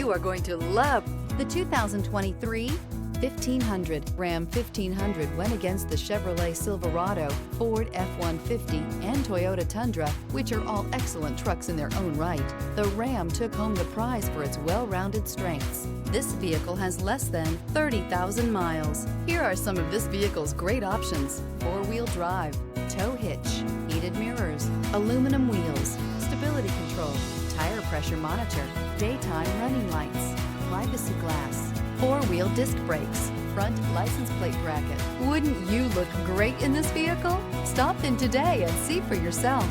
You are going to love the 2023 1500. Ram 1500 went against the Chevrolet Silverado, Ford F-150, and Toyota Tundra, which are all excellent trucks in their own right. The Ram took home the prize for its well-rounded strengths. This vehicle has less than 30,000 miles. Here are some of this vehicle's great options: four-wheel drive, tow hitch, heated mirrors, aluminum wheels, stability control, tire pressure monitor, daytime running lights, privacy glass, four-wheel disc brakes, front license plate bracket. Wouldn't you look great in this vehicle? Stop in today and see for yourself.